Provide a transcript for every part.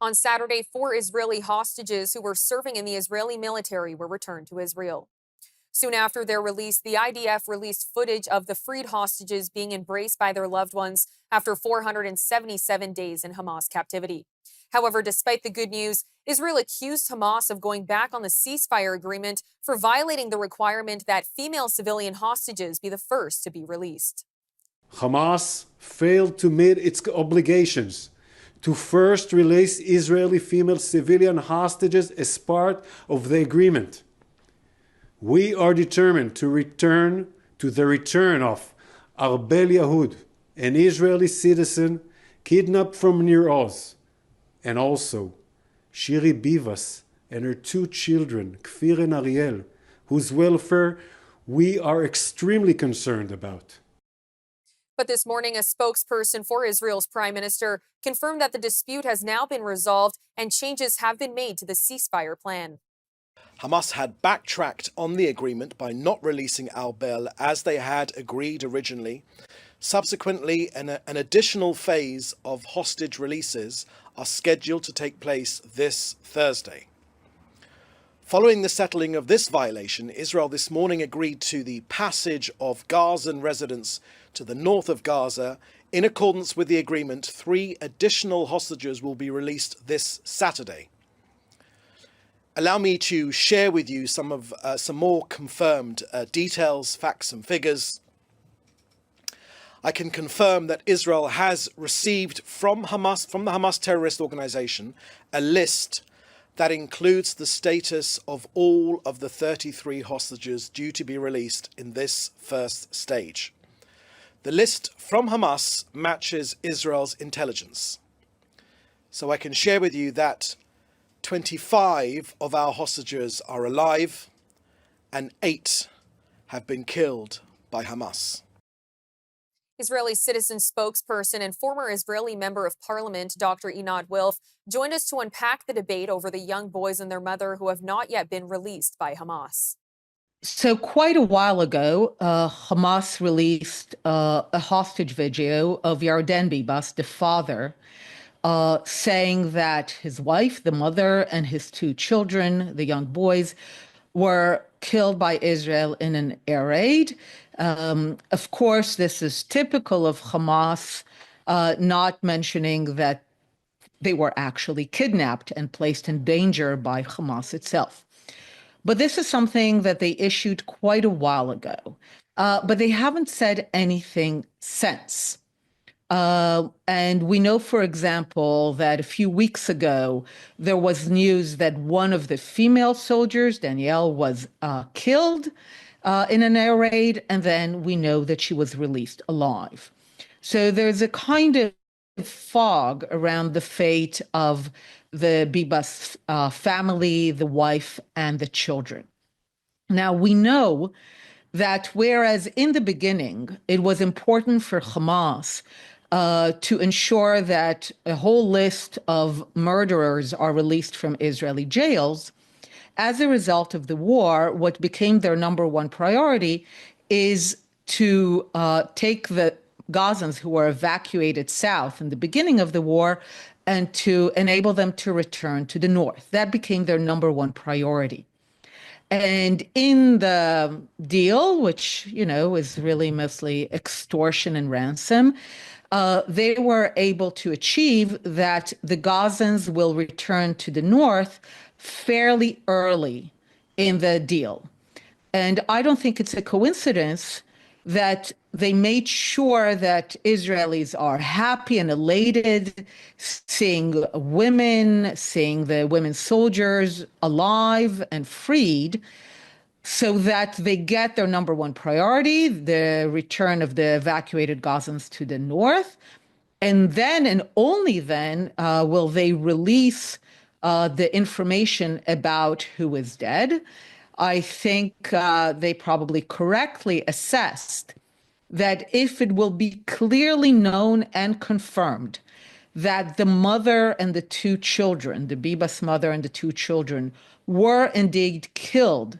On Saturday, 4 Israeli hostages who were serving in the Israeli military were returned to Israel. Soon after their release, the IDF released footage of the freed hostages being embraced by their loved ones after 477 days in Hamas captivity. However, despite the good news, Israel accused Hamas of going back on the ceasefire agreement for violating the requirement that female civilian hostages be the first to be released. Hamas failed to meet its obligations to first release Israeli female civilian hostages as part of the agreement. We are determined to return to the return of Arbel Yahud, an Israeli citizen kidnapped from Nir Oz, and also Shiri Bivas and her 2 children, Kfir and Ariel, whose welfare we are extremely concerned about. But this morning, a spokesperson for Israel's prime minister confirmed that the dispute has now been resolved and changes have been made to the ceasefire plan. Hamas had backtracked on the agreement by not releasing Arbel as they had agreed originally. Subsequently, an additional phase of hostage releases are scheduled to take place this Thursday. Following the settling of this violation, Israel this morning agreed to the passage of Gazan residents to the north of Gaza. In accordance with the agreement, 3 additional hostages will be released this Saturday. Allow me to share with you some more confirmed details, facts and figures. I can confirm that Israel has received from the Hamas terrorist organization, a list that includes the status of all of the 33 hostages due to be released in this first stage. The list from Hamas matches Israel's intelligence. So I can share with you that 25 of our hostages are alive and 8 have been killed by Hamas. Israeli citizen spokesperson and former Israeli member of parliament, Dr. Einat Wilf, joined us to unpack the debate over the young boys and their mother who have not yet been released by Hamas. So quite a while ago, Hamas released a hostage video of Yarden Bibas, the father, saying that his wife, the mother, and his 2 children, the young boys, were killed by Israel in an air raid. Of course, this is typical of Hamas, not mentioning that they were actually kidnapped and placed in danger by Hamas itself. But this is something that they issued quite a while ago, but they haven't said anything since. And we know, for example, that a few weeks ago, there was news that one of the female soldiers, Danielle, was killed in an air raid, and then we know that she was released alive. So there's a kind of fog around the fate of the Bibas family, the wife, and the children. Now, we know that whereas in the beginning, it was important for Hamas to ensure that a whole list of murderers are released from Israeli jails, as a result of the war, what became their number one priority is to take the Gazans who were evacuated south in the beginning of the war and to enable them to return to the north. That became their number one priority. And in the deal, which, is really mostly extortion and ransom, they were able to achieve that the Gazans will return to the north fairly early in the deal. And I don't think it's a coincidence that they made sure that Israelis are happy and elated, seeing the women soldiers alive and freed, so that they get their number one priority, the return of the evacuated Gazans to the north. And then, and only then, will they release the information about who is dead. I think they probably correctly assessed that if it will be clearly known and confirmed that the mother and the 2 children, the Bibas mother and the 2 children, were indeed killed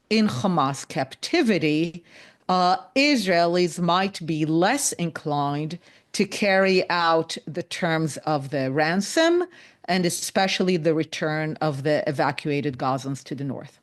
in Hamas captivity, Israelis might be less inclined to carry out the terms of the ransom and especially the return of the evacuated Gazans to the north.